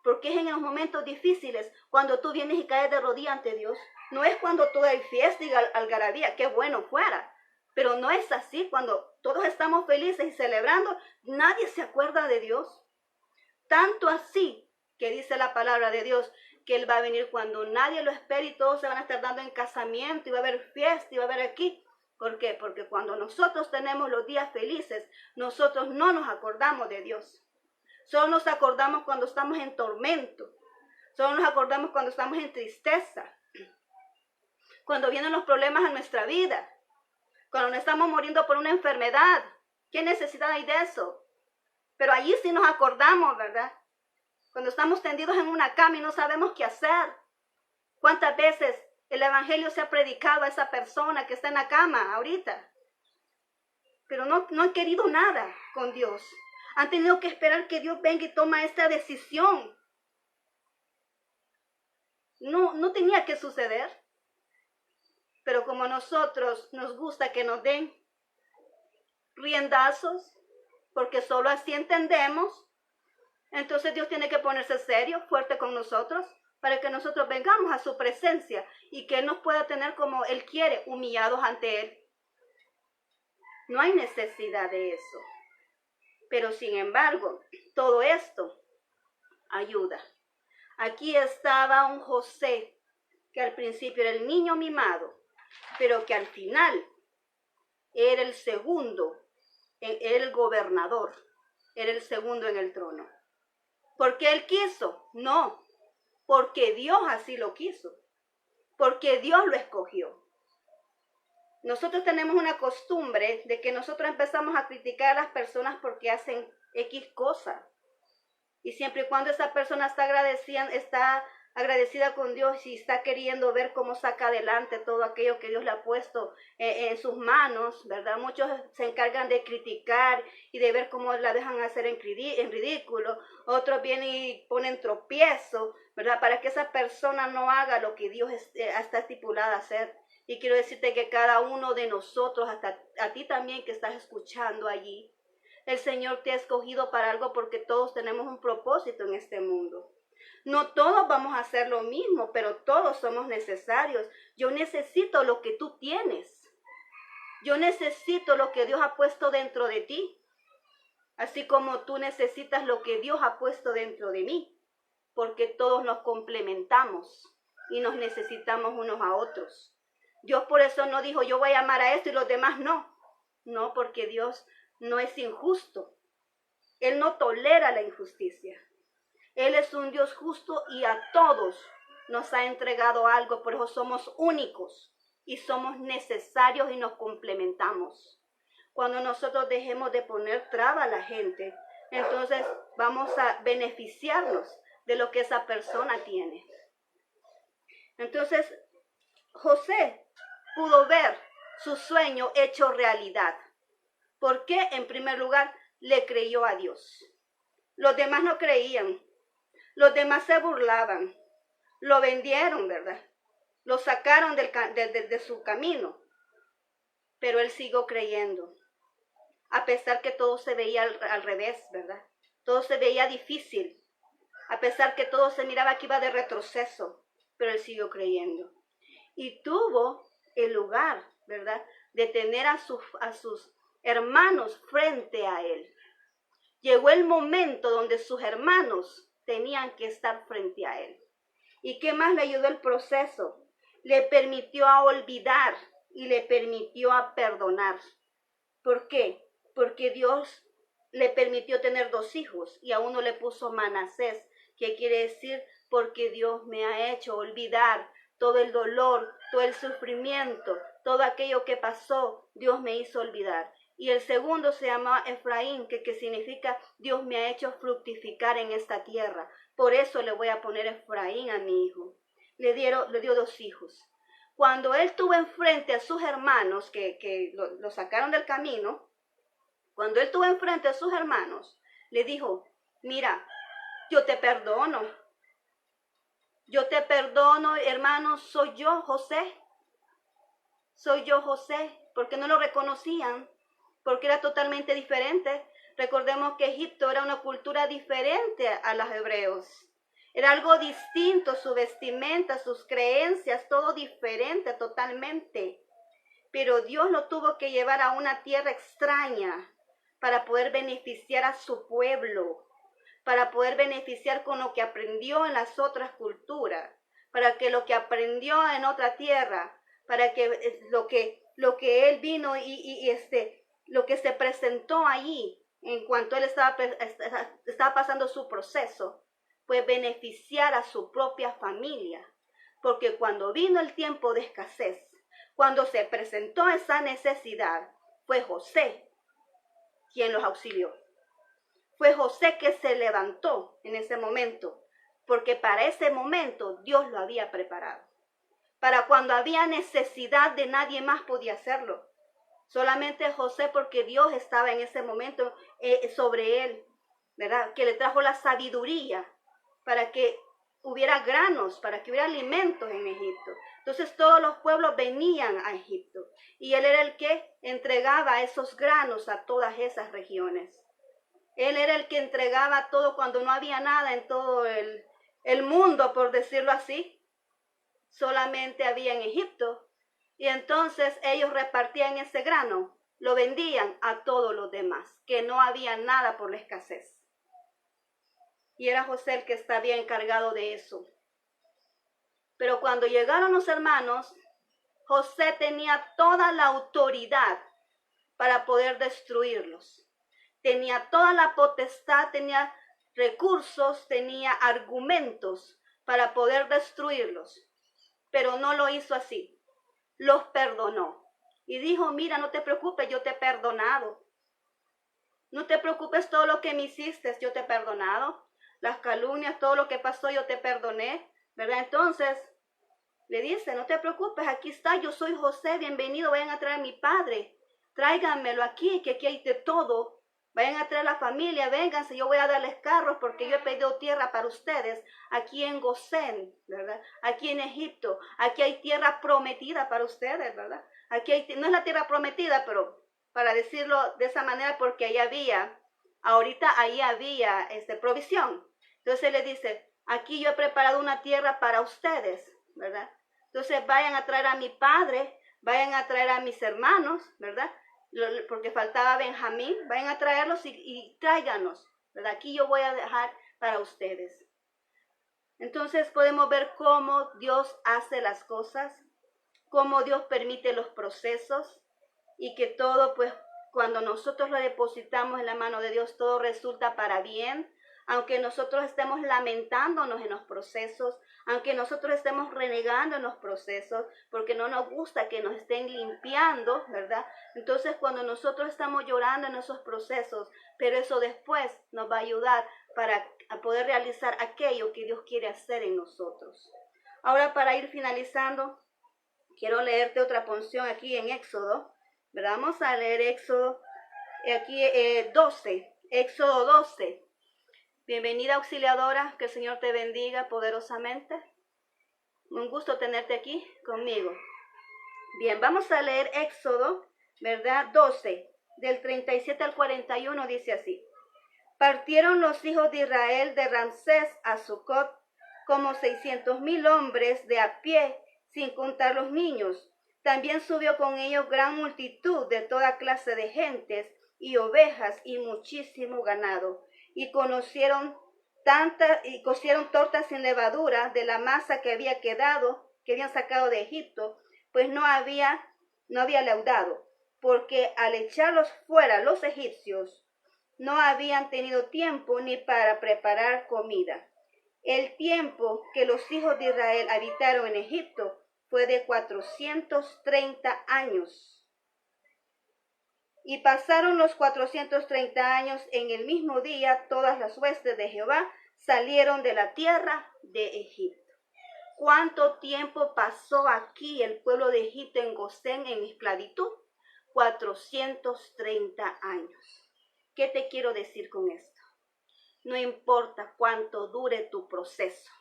Porque es en los momentos difíciles cuando tú vienes y caes de rodillas ante Dios. No es cuando tú hay fiesta y algarabía, qué bueno fuera. Pero no es así. Cuando todos estamos felices y celebrando, nadie se acuerda de Dios. Tanto así que dice la palabra de Dios que Él va a venir cuando nadie lo espera y todos se van a estar dando en casamiento y va a haber fiesta y va a haber aquí. ¿Por qué? Porque cuando nosotros tenemos los días felices, nosotros no nos acordamos de Dios. Solo nos acordamos cuando estamos en tormento. Solo nos acordamos cuando estamos en tristeza. Cuando vienen los problemas a nuestra vida. Cuando nos estamos muriendo por una enfermedad. ¿Qué necesidad hay de eso? Pero allí sí nos acordamos, ¿verdad? Cuando estamos tendidos en una cama y no sabemos qué hacer. ¿Cuántas veces el evangelio se ha predicado a esa persona que está en la cama ahorita? Pero no han querido nada con Dios. Han tenido que esperar que Dios venga y toma esta decisión. No tenía que suceder. Pero como a nosotros nos gusta que nos den riendazos, porque solo así entendemos, entonces Dios tiene que ponerse serio, fuerte con nosotros, para que nosotros vengamos a su presencia y que Él nos pueda tener como Él quiere, humillados ante Él. No hay necesidad de eso. Pero sin embargo, todo esto ayuda. Aquí estaba un José, que al principio era el niño mimado, pero que al final era el segundo, era el gobernador, era el segundo en el trono. ¿Por qué él quiso? No, porque Dios así lo quiso, porque Dios lo escogió. Nosotros tenemos una costumbre de que nosotros empezamos a criticar a las personas porque hacen X cosa. Y siempre y cuando esa persona está agradecida con Dios y está queriendo ver cómo saca adelante todo aquello que Dios le ha puesto en sus manos, ¿verdad? Muchos se encargan de criticar y de ver cómo la dejan hacer en ridículo. Otros vienen y ponen tropiezo, ¿verdad? Para que esa persona no haga lo que Dios está estipulado a hacer. Y quiero decirte que cada uno de nosotros, hasta a ti también que estás escuchando allí, el Señor te ha escogido para algo porque todos tenemos un propósito en este mundo. No todos vamos a hacer lo mismo, pero todos somos necesarios. Yo necesito lo que tú tienes. Yo necesito lo que Dios ha puesto dentro de ti. Así como tú necesitas lo que Dios ha puesto dentro de mí. Porque todos nos complementamos y nos necesitamos unos a otros. Dios por eso no dijo, yo voy a amar a esto y los demás no. No, porque Dios no es injusto. Él no tolera la injusticia. Él es un Dios justo y a todos nos ha entregado algo, por eso somos únicos y somos necesarios y nos complementamos. Cuando nosotros dejemos de poner traba a la gente, entonces vamos a beneficiarnos de lo que esa persona tiene. Entonces, José pudo ver su sueño hecho realidad. ¿Por qué? En primer lugar, le creyó a Dios. Los demás no creían. Los demás se burlaban. Lo vendieron, ¿verdad? Lo sacaron de su camino. Pero él siguió creyendo. A pesar que todo se veía al revés, ¿verdad? Todo se veía difícil. A pesar que todo se miraba que iba de retroceso. Pero él siguió creyendo. Y tuvo el lugar, ¿verdad? De tener a sus hermanos frente a él. Llegó el momento donde sus hermanos tenían que estar frente a él. ¿Y qué más le ayudó el proceso? Le permitió a olvidar y le permitió a perdonar. ¿Por qué? Porque Dios le permitió tener 2 hijos y a uno le puso Manasés, que quiere decir porque Dios me ha hecho olvidar todo el dolor, todo el sufrimiento, todo aquello que pasó, Dios me hizo olvidar. Y el segundo se llama Efraín, que significa Dios me ha hecho fructificar en esta tierra. Por eso le voy a poner Efraín a mi hijo. Le dio 2 hijos. Cuando él tuvo enfrente a sus hermanos, que lo sacaron del camino, cuando él tuvo enfrente a sus hermanos, le dijo, mira, yo te perdono. Yo te perdono, hermano, soy yo, José. Soy yo, José, porque no lo reconocían, porque era totalmente diferente. Recordemos que Egipto era una cultura diferente a los hebreos. Era algo distinto, su vestimenta, sus creencias, todo diferente totalmente. Pero Dios lo tuvo que llevar a una tierra extraña para poder beneficiar a su pueblo, para poder beneficiar con lo que aprendió en las otras culturas, para que lo que aprendió en otra tierra, para que lo que él vino lo que se presentó allí en cuanto él estaba pasando su proceso, pues beneficiar a su propia familia. Porque cuando vino el tiempo de escasez, cuando se presentó esa necesidad, fue José quien los auxilió. Fue José que se levantó en ese momento, porque para ese momento Dios lo había preparado. Para cuando había necesidad de nadie más podía hacerlo. Solamente José, porque Dios estaba en ese momento sobre él, ¿verdad? Que le trajo la sabiduría para que hubiera granos, para que hubiera alimentos en Egipto. Entonces todos los pueblos venían a Egipto y él era el que entregaba esos granos a todas esas regiones. Él era el que entregaba todo cuando no había nada en todo el mundo, por decirlo así. Solamente había en Egipto. Y entonces ellos repartían ese grano, lo vendían a todos los demás, que no había nada por la escasez. Y era José el que estaba encargado de eso. Pero cuando llegaron los hermanos, José tenía toda la autoridad para poder destruirlos. Tenía toda la potestad, tenía recursos, tenía argumentos para poder destruirlos. Pero no lo hizo así. Los perdonó. Y dijo, mira, no te preocupes, yo te he perdonado. No te preocupes todo lo que me hiciste, yo te he perdonado. Las calumnias, todo lo que pasó, yo te perdoné, ¿verdad? Entonces, le dice, no te preocupes, aquí está, yo soy José, bienvenido, vayan a traer a mi padre. Tráiganmelo aquí, que aquí hay de todo. Vayan a traer a la familia, vénganse, yo voy a darles carros porque yo he pedido tierra para ustedes aquí en Gosén, ¿verdad? Aquí en Egipto, aquí hay tierra prometida para ustedes, ¿verdad? Aquí hay, no es la tierra prometida, pero para decirlo de esa manera porque ahí había provisión. Entonces le dice, aquí yo he preparado una tierra para ustedes, ¿verdad? Entonces vayan a traer a mi padre, vayan a traer a mis hermanos, ¿verdad? Porque faltaba Benjamín, vayan a traerlos y tráiganos, ¿verdad? Aquí yo voy a dejar para ustedes. Entonces podemos ver cómo Dios hace las cosas, cómo Dios permite los procesos y que todo, pues, cuando nosotros lo depositamos en la mano de Dios, todo resulta para bien. Aunque nosotros estemos lamentándonos en los procesos, aunque nosotros estemos renegando en los procesos, porque no nos gusta que nos estén limpiando, ¿verdad? Entonces cuando nosotros estamos llorando en esos procesos, pero eso después nos va a ayudar para poder realizar aquello que Dios quiere hacer en nosotros. Ahora, para ir finalizando, quiero leerte otra porción aquí en Éxodo, ¿verdad? Vamos a leer Éxodo, aquí 12, Éxodo 12. Bienvenida, auxiliadora, que el Señor te bendiga poderosamente. Un gusto tenerte aquí conmigo. Bien, vamos a leer Éxodo, ¿verdad? 12, del 37 al 41, dice así. Partieron los hijos de Israel de Ramsés a Sucot como 600,000 hombres de a pie, sin contar los niños. También subió con ellos gran multitud de toda clase de gentes y ovejas y muchísimo ganado. Y cocieron tortas sin levadura de la masa que habían sacado de Egipto, pues no había leudado, porque al echarlos fuera los egipcios, no habían tenido tiempo ni para preparar comida. El tiempo que los hijos de Israel habitaron en Egipto fue de 430 años. Y pasaron los 430 años, en el mismo día todas las huestes de Jehová salieron de la tierra de Egipto. ¿Cuánto tiempo pasó aquí el pueblo de Egipto en Gosén en esclavitud? 430 años. ¿Qué te quiero decir con esto? No importa cuánto dure tu proceso,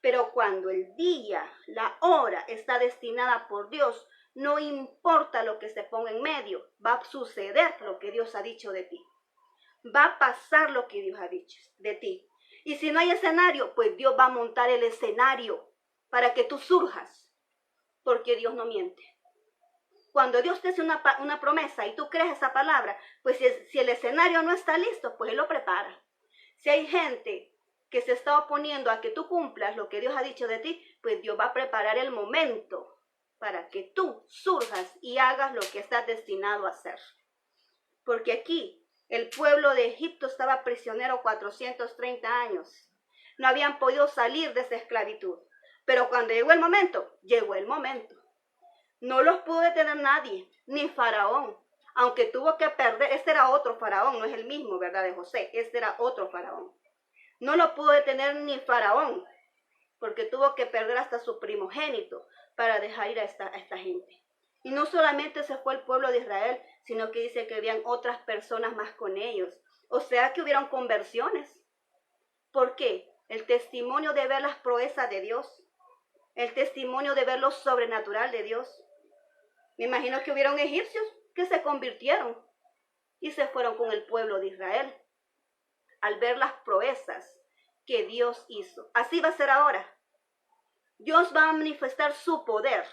pero cuando el día, la hora está destinada por Dios, no importa lo que se ponga en medio, va a suceder lo que Dios ha dicho de ti. Va a pasar lo que Dios ha dicho de ti. Y si no hay escenario, pues Dios va a montar el escenario para que tú surjas, porque Dios no miente. Cuando Dios te hace una promesa y tú crees esa palabra, pues si el escenario no está listo, pues Él lo prepara. Si hay gente que se está oponiendo a que tú cumplas lo que Dios ha dicho de ti, pues Dios va a preparar el momento para que tú surjas y hagas lo que estás destinado a hacer. Porque aquí el pueblo de Egipto estaba prisionero 430 años. No habían podido salir de esa esclavitud. Pero cuando llegó el momento, llegó el momento. No los pudo detener nadie, ni Faraón. Aunque tuvo que perder, este era otro Faraón, no es el mismo, ¿verdad? De José, este era otro Faraón. No lo pudo detener ni Faraón, porque tuvo que perder hasta su primogénito. para dejar ir a esta gente. Y no solamente se fue el pueblo de Israel, sino que dice que habían otras personas más con ellos. O sea que hubieron conversiones. ¿Por qué? El testimonio de ver las proezas de Dios. El testimonio de ver lo sobrenatural de Dios. Me imagino que hubieron egipcios que se convirtieron y se fueron con el pueblo de Israel al ver las proezas que Dios hizo. Así va a ser ahora. Dios va a manifestar su poder,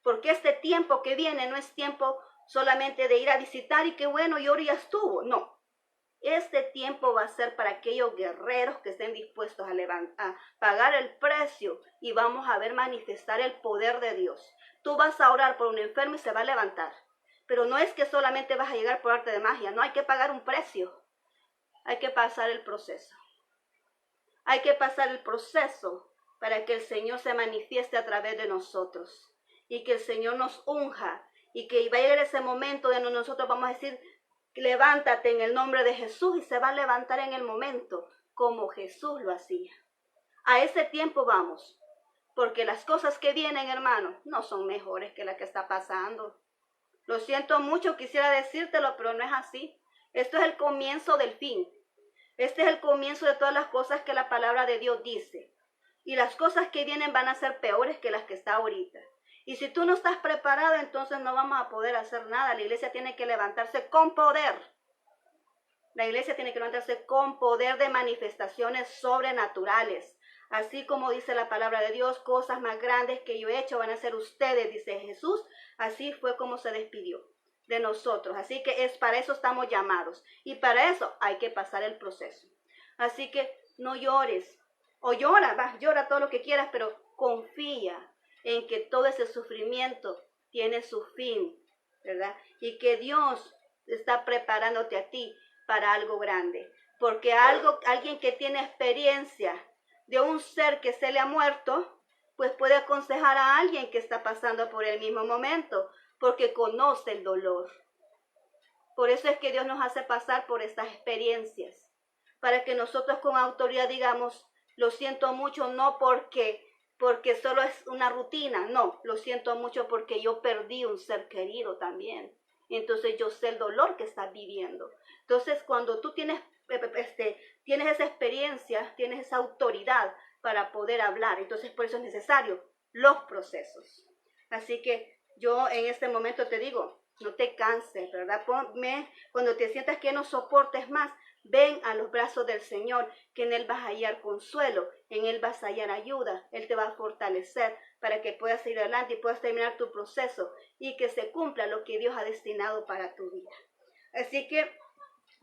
porque este tiempo que viene no es tiempo solamente de ir a visitar y que bueno, y ahora ya estuvo. No, este tiempo va a ser para aquellos guerreros que estén dispuestos a pagar el precio y vamos a ver manifestar el poder de Dios. Tú vas a orar por un enfermo y se va a levantar. Pero no es que solamente vas a llegar por arte de magia, no, hay que pagar un precio. Hay que pasar el proceso. Hay que pasar el proceso para que el Señor se manifieste a través de nosotros y que el Señor nos unja y que va a llegar ese momento donde nosotros vamos a decir, levántate en el nombre de Jesús y se va a levantar en el momento como Jesús lo hacía. A ese tiempo vamos, porque las cosas que vienen, hermanos, no son mejores que la que está pasando. Lo siento mucho, quisiera decírtelo, pero no es así. Esto es el comienzo del fin. Este es el comienzo de todas las cosas que la palabra de Dios dice. Y las cosas que vienen van a ser peores que las que está ahorita. Y si tú no estás preparado, entonces no vamos a poder hacer nada. La iglesia tiene que levantarse con poder. La iglesia tiene que levantarse con poder de manifestaciones sobrenaturales. Así como dice la palabra de Dios, cosas más grandes que yo he hecho van a ser ustedes, dice Jesús. Así fue como se despidió de nosotros. Así que para eso estamos llamados. Y para eso hay que pasar el proceso. Así que no llores. O llora todo lo que quieras, pero confía en que todo ese sufrimiento tiene su fin, ¿verdad? Y que Dios está preparándote a ti para algo grande. Porque alguien que tiene experiencia de un ser que se le ha muerto, pues puede aconsejar a alguien que está pasando por el mismo momento, porque conoce el dolor. Por eso es que Dios nos hace pasar por estas experiencias, para que nosotros con autoridad digamos, lo siento mucho, no porque solo es una rutina, no, lo siento mucho porque yo perdí un ser querido también. Entonces yo sé el dolor que estás viviendo. Entonces cuando tú tienes esa experiencia, tienes esa autoridad para poder hablar. Entonces por eso es necesario los procesos. Así que yo en este momento te digo, no te canses, ¿verdad? Cuando te sientas que no soportes más, ven a los brazos del Señor, que en Él vas a hallar consuelo, en Él vas a hallar ayuda, Él te va a fortalecer para que puedas seguir adelante y puedas terminar tu proceso y que se cumpla lo que Dios ha destinado para tu vida. Así que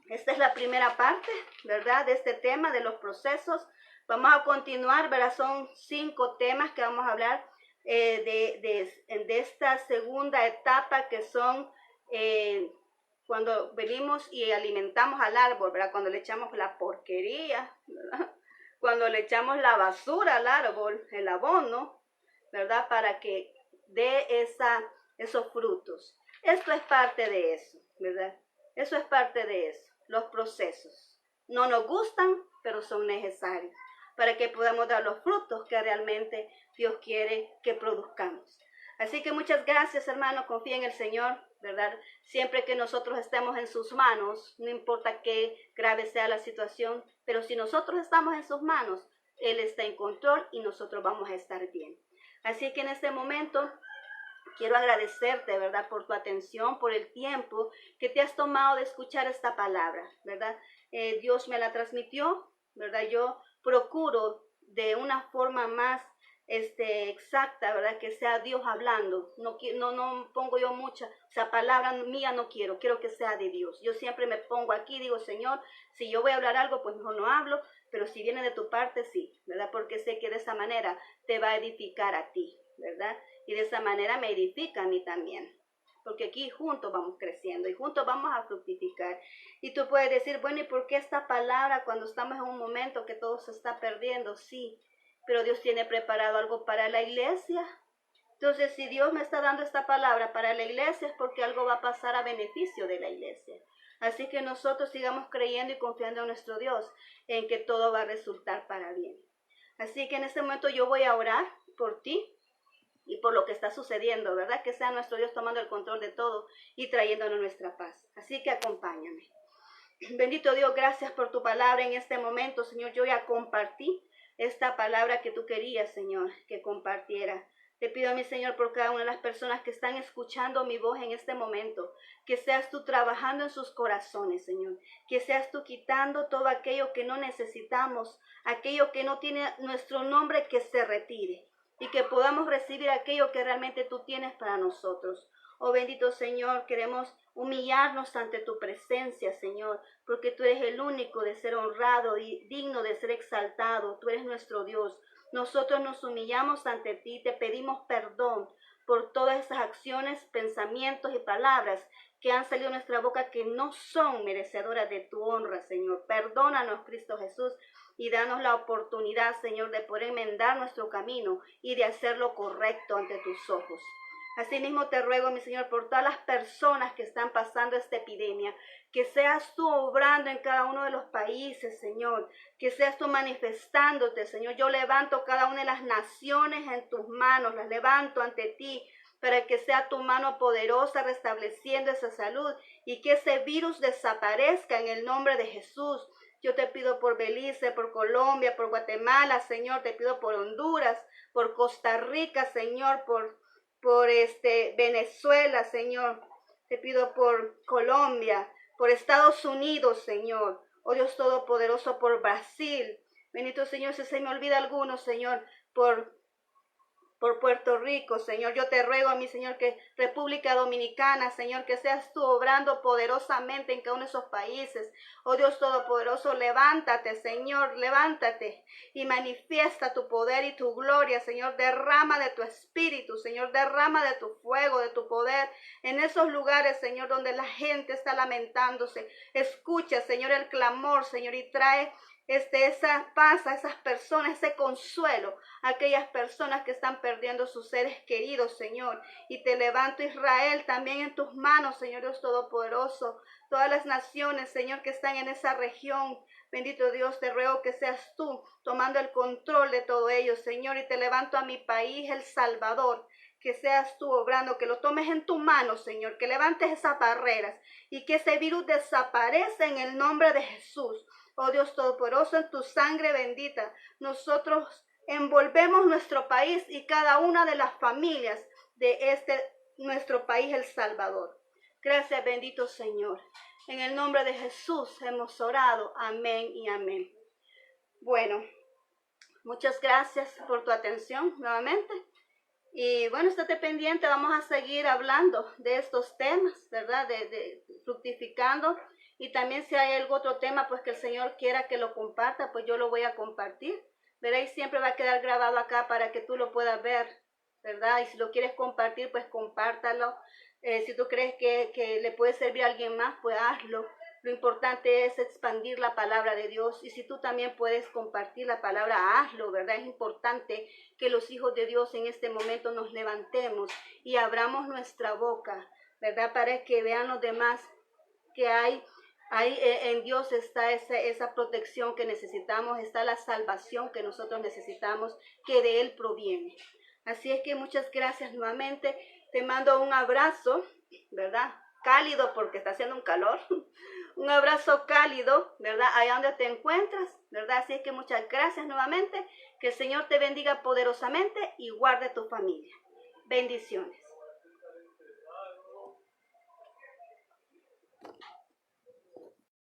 esta es la primera parte, ¿verdad? De este tema de los procesos. Vamos a continuar, ¿verdad? Son 5 temas que vamos a hablar de esta segunda etapa que son cuando venimos y alimentamos al árbol, ¿verdad? Cuando le echamos la porquería, ¿verdad? Cuando le echamos la basura al árbol, el abono, ¿verdad? Para que dé esos frutos. Esto es parte de eso, ¿verdad? Eso es parte de eso, los procesos. No nos gustan, pero son necesarios para que podamos dar los frutos que realmente Dios quiere que produzcamos. Así que muchas gracias, hermanos. Confía en el Señor, ¿verdad? Siempre que nosotros estemos en sus manos, no importa qué grave sea la situación, pero si nosotros estamos en sus manos, Él está en control y nosotros vamos a estar bien. Así que en este momento quiero agradecerte, ¿verdad? Por tu atención, por el tiempo que te has tomado de escuchar esta palabra, ¿verdad? Dios me la transmitió, ¿verdad? Yo procuro de una forma más exacta, ¿verdad? Que sea Dios hablando. No pongo yo mucha, o sea, palabra mía no quiero que sea de Dios. Yo siempre me pongo aquí, digo, Señor, si yo voy a hablar algo, pues mejor no hablo, pero si viene de tu parte, sí, ¿verdad? Porque sé que de esa manera te va a edificar a ti, ¿verdad? Y de esa manera me edifica a mí también. Porque aquí juntos vamos creciendo y juntos vamos a fructificar. Y tú puedes decir, bueno, ¿y por qué esta palabra cuando estamos en un momento que todo se está perdiendo? Sí, pero Dios tiene preparado algo para la iglesia. Entonces, si Dios me está dando esta palabra para la iglesia es porque algo va a pasar a beneficio de la iglesia. Así que nosotros sigamos creyendo y confiando en nuestro Dios, en que todo va a resultar para bien. Así que en este momento yo voy a orar por ti. y por lo que está sucediendo, ¿verdad? Que sea nuestro Dios tomando el control de todo y trayéndonos nuestra paz. Así que acompáñame. Bendito Dios, gracias por tu palabra en este momento, Señor. Yo ya compartí esta palabra que tú querías, Señor, que compartiera. Te pido a mi Señor por cada una de las personas que están escuchando mi voz en este momento, que seas tú trabajando en sus corazones, Señor, que seas tú quitando todo aquello que no necesitamos, aquello que no tiene nuestro nombre, que se retire y que podamos recibir aquello que realmente tú tienes para nosotros. Oh bendito Señor, queremos humillarnos ante tu presencia, Señor, porque tú eres el único de ser honrado y digno de ser exaltado. Tú eres nuestro Dios. Nosotros nos humillamos ante ti, te pedimos perdón por todas esas acciones, pensamientos y palabras que han salido de nuestra boca que no son merecedoras de tu honra, Señor. Perdónanos, Cristo Jesús, y danos la oportunidad, Señor, de poder enmendar nuestro camino y de hacer lo correcto ante tus ojos. Asimismo te ruego, mi Señor, por todas las personas que están pasando esta epidemia, que seas tú obrando en cada uno de los países, Señor, que seas tú manifestándote, Señor. Yo levanto cada una de las naciones en tus manos, las levanto ante ti, para que sea tu mano poderosa restableciendo esa salud y que ese virus desaparezca en el nombre de Jesús. Yo te pido por Belice, por Colombia, por Guatemala, Señor, te pido por Honduras, por Costa Rica, Señor, por Venezuela, Señor. Te pido por Colombia, por Estados Unidos, Señor. Oh Dios Todopoderoso, por Brasil. Bendito Señor, si se me olvida alguno, Señor, por Puerto Rico, Señor. Yo te ruego a mi Señor que República Dominicana, Señor, que seas tú obrando poderosamente en cada uno de esos países. Oh Dios Todopoderoso, levántate, Señor, levántate y manifiesta tu poder y tu gloria, Señor. Derrama de tu espíritu, Señor, derrama de tu fuego, de tu poder en esos lugares, Señor, donde la gente está lamentándose. Escucha, Señor, el clamor, Señor, y trae esa paz a esas personas, ese consuelo a aquellas personas que están perdiendo sus seres queridos, Señor. Y te levanto, Israel, también en tus manos, Señor Dios Todopoderoso. Todas las naciones, Señor, que están en esa región. Bendito Dios, te ruego que seas tú tomando el control de todo ello, Señor. Y te levanto a mi país, El Salvador. Que seas tú obrando, que lo tomes en tu mano, Señor. Que levantes esas barreras y que ese virus desaparezca en el nombre de Jesús. Oh Dios Todopoderoso, en tu sangre bendita, nosotros envolvemos nuestro país y cada una de las familias de nuestro país, El Salvador. Gracias, bendito Señor. En el nombre de Jesús hemos orado. Amén y amén. Bueno, muchas gracias por tu atención nuevamente. Y bueno, estate pendiente, vamos a seguir hablando de estos temas, ¿verdad? De fructificando. Y también si hay algún otro tema, pues que el Señor quiera que lo comparta, pues yo lo voy a compartir. Veréis, siempre va a quedar grabado acá para que tú lo puedas ver, ¿verdad? Y si lo quieres compartir, pues compártalo. Si tú crees que le puede servir a alguien más, pues hazlo. Lo importante es expandir la palabra de Dios. Y si tú también puedes compartir la palabra, hazlo, ¿verdad? Es importante que los hijos de Dios en este momento nos levantemos y abramos nuestra boca, ¿verdad? Para que vean los demás que hay en Dios está esa protección que necesitamos, está la salvación que nosotros necesitamos, que de Él proviene. Así es que muchas gracias nuevamente. Te mando un abrazo, ¿verdad? Cálido porque está haciendo un calor. Un abrazo cálido, ¿verdad? Allá donde te encuentras, ¿verdad? Así es que muchas gracias nuevamente. Que el Señor te bendiga poderosamente y guarde tu familia. Bendiciones.